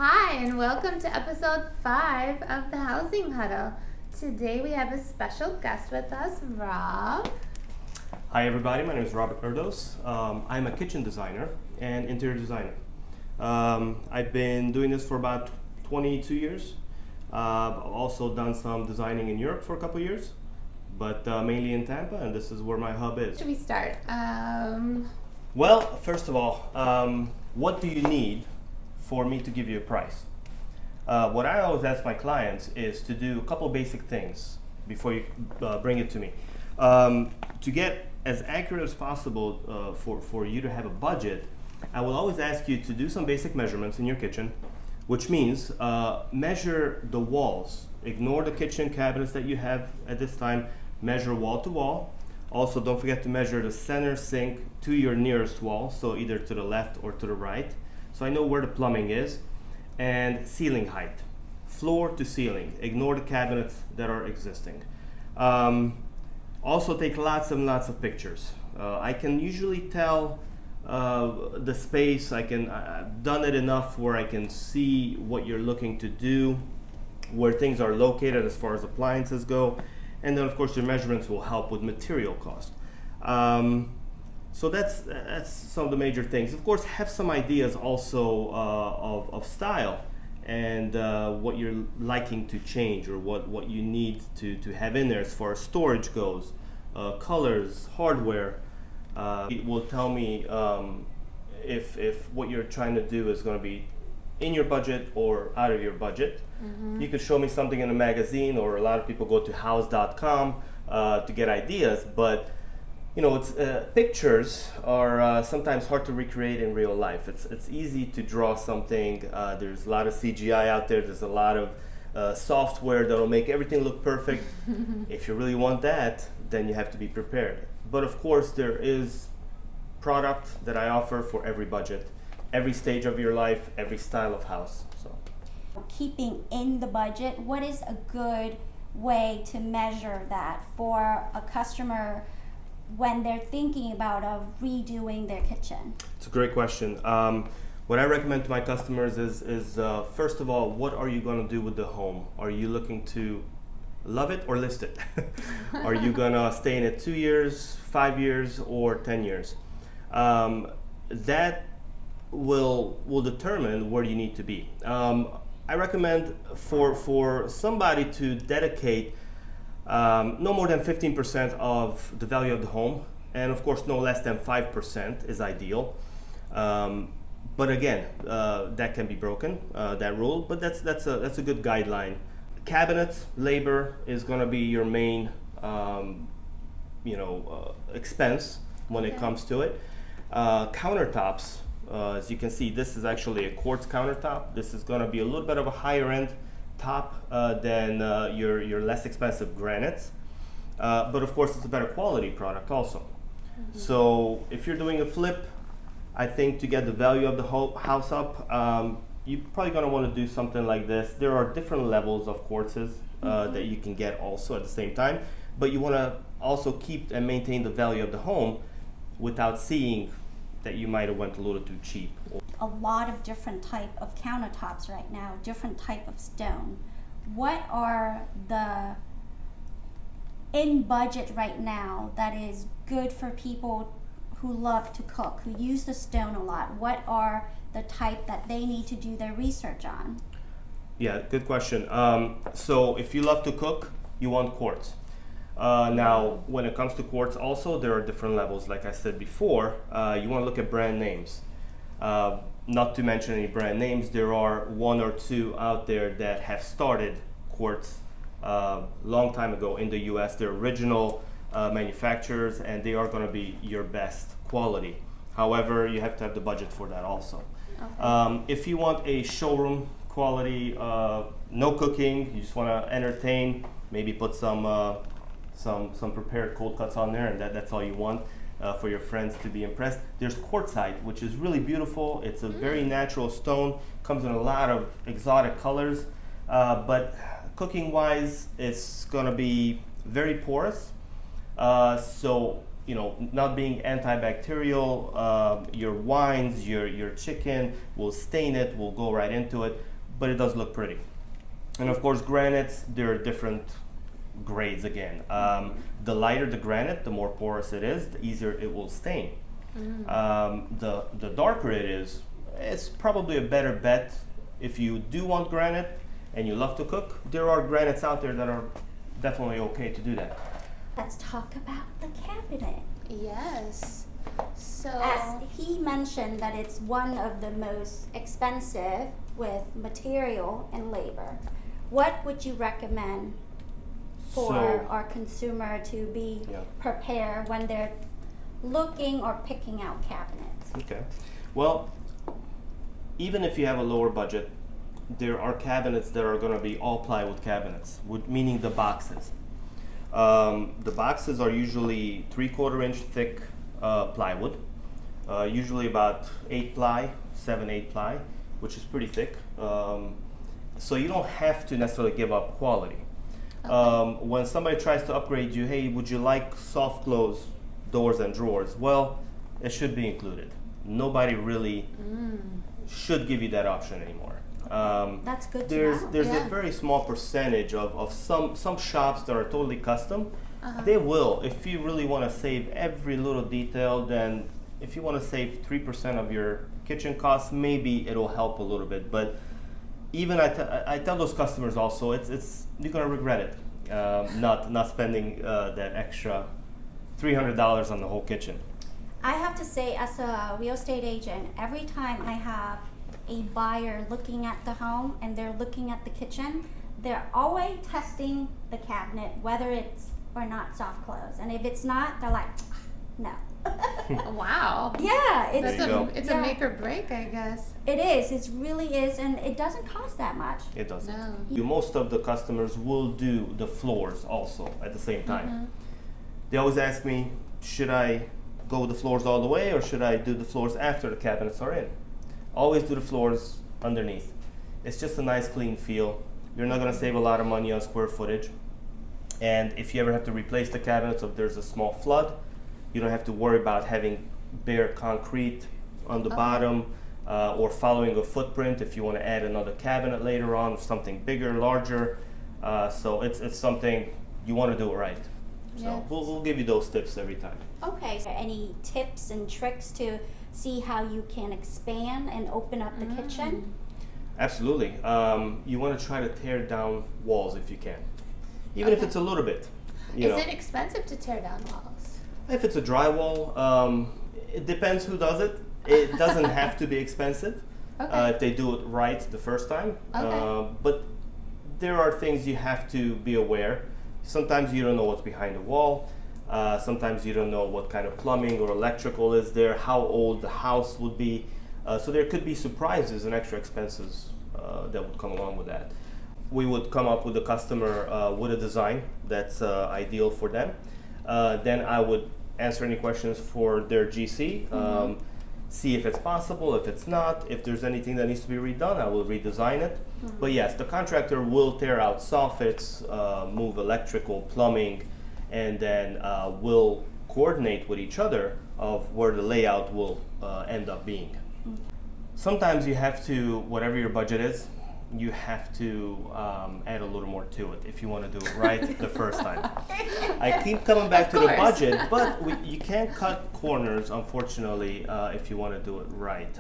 Hi, and welcome to episode 5 of the Housing Huddle. Today we have a special guest with us, Rob. Hi everybody, my name is Robert Erdos. I'm a kitchen designer and interior designer. I've been doing this for about 22 years. I've also done some designing in Europe for a couple years, but mainly in Tampa, and this is where my hub is. Should we start? Well, first of all, what do you need for me to give you a price? What I always ask my clients is to do a couple basic things before you bring it to me. To get as accurate as possible for you to have a budget, I will always ask you to do some basic measurements in your kitchen, which means measure the walls. Ignore the kitchen cabinets that you have at this time. Measure wall to wall. Also, don't forget to measure the center sink to your nearest wall, so either to the left or to the right. So I know where the plumbing is. And ceiling height, floor to ceiling. Ignore the cabinets that are existing. Also take lots and lots of pictures. I can usually tell the space. I've done it enough where I can see what you're looking to do, where things are located as far as appliances go. And then of course your measurements will help with material cost. So that's some of the major things. Of course, have some ideas also of style and what you're liking to change or what you need to have in there as far as storage goes, colors, hardware. It will tell me if what you're trying to do is going to be in your budget or out of your budget. Mm-hmm. You could show me something in a magazine, or a lot of people go to house.com to get ideas, but you know, pictures are sometimes hard to recreate in real life. It's easy to draw something. There's a lot of CGI out there. There's a lot of software that'll make everything look perfect. If you really want that, then you have to be prepared. But of course, there is product that I offer for every budget, every stage of your life, every style of house. So, keeping in the budget, what is a good way to measure that for a customer when they're thinking about redoing their kitchen? It's a great question. What I recommend to my customers is first of all, what are you going to do with the home? Are you looking to love it or list it? Are you going to stay in it 2 years, 5 years, or 10 years? That will determine where you need to be. I recommend for somebody to dedicate no more than 15% of the value of the home, and of course no less than 5% is ideal. But again, that can be broken, that rule, but that's a good guideline. Cabinets, labor is going to be your main expense when it comes to it. Countertops, as you can see, this is actually a quartz countertop. This is going to be a little bit of a higher end top than your less expensive granites, but of course it's a better quality product also. Mm-hmm. So if you're doing a flip, I think to get the value of the whole house up, you're probably going to want to do something like this. There are different levels of quartzes that you can get also at the same time, but you want to also keep and maintain the value of the home without seeing that you might have went a little too cheap. A lot of different type of countertops right now, different type of stone. What are the in budget right now that is good for people who love to cook, who use the stone a lot? What are the type that they need to do their research on? Yeah, good question. So if you love to cook, you want quartz. Now, when it comes to quartz also, there are different levels. Like I said before, you want to look at brand names. Not to mention any brand names, there are one or two out there that have started quartz long time ago in the US. They're original manufacturers, and they are going to be your best quality. However, you have to have the budget for that also. Okay. If you want a showroom quality, no cooking, you just want to entertain, maybe put some prepared cold cuts on there, and that's all you want. For your friends to be impressed. There's quartzite, which is really beautiful. It's a very natural stone, comes in a lot of exotic colors, but cooking wise, it's gonna be very porous. So not being antibacterial, your wines, your chicken will stain it, will go right into it, but it does look pretty. And of course, granites, there are different grades again. The lighter the granite, the more porous it is, the easier it will stain. The darker it is, it's probably a better bet. If you do want granite and you love to cook, there are granites out there that are definitely okay to do that. Let's talk about the cabinet. Yes. So As he mentioned that it's one of the most expensive with material and labor. What would you recommend for So- our consumer to be Yeah. prepared when they're looking or picking out cabinets? Okay. Well, even if you have a lower budget, there are cabinets that are going to be all plywood cabinets, meaning the boxes. The boxes are usually 3/4 inch thick plywood, usually about 8 ply, 7-8 ply, which is pretty thick. So you don't have to necessarily give up quality. When somebody tries to upgrade you, hey, would you like soft close doors and drawers? Well, it should be included. Nobody really should give you that option anymore. That's good to There's know. there's Yeah. a very small percentage of some shops that are totally custom. They will. If you really want to save every little detail, then if you want to save 3% of your kitchen costs, maybe it'll help a little bit. But even I tell those customers also, it's you're gonna regret it, not spending that extra $300 on the whole kitchen. I have to say, as a real estate agent, every time I have a buyer looking at the home and they're looking at the kitchen, they're always testing the cabinet, whether it's or not soft close. And if it's not, they're like, no. wow. Yeah, There you go. It's yeah. a make or break, I guess. It is. It really is, and it doesn't cost that much. It doesn't. No. Most of the customers will do the floors also at the same time. They always ask me, should I go with the floors all the way or should I do the floors after the cabinets are in? Always do the floors underneath. It's just a nice clean feel. You're not going to save a lot of money on square footage. And if you ever have to replace the cabinets, if there's a small flood, you don't have to worry about having bare concrete on the bottom or following a footprint if you want to add another cabinet later on, or something bigger, larger. So it's something you want to do it right. So Yes. we'll give you those tips every time. Okay. Is there any tips and tricks to see how you can expand and open up the kitchen? Absolutely. You want to try to tear down walls if you can, even if it's a little bit. You know. Is it expensive to tear down walls? If it's a drywall, it depends who does it. It doesn't have to be expensive Okay. if they do it right the first time. Okay. But there are things you have to be aware. Sometimes you don't know what's behind the wall. Sometimes you don't know what kind of plumbing or electrical is there, how old the house would be. So there could be surprises and extra expenses that would come along with that. We would come up with the customer with a design that's ideal for them. Then I would answer any questions for their GC, see if it's possible, if it's not, if there's anything that needs to be redone, I will redesign it. But yes, the contractor will tear out soffits, move electrical, plumbing, and then we'll coordinate with each other of where the layout will end up being. Sometimes you have to, whatever your budget is, you have to add a little more to it if you want to do it right the first time. I keep coming back Of to the course. budget, but you can't cut corners, unfortunately, if you want to do it right.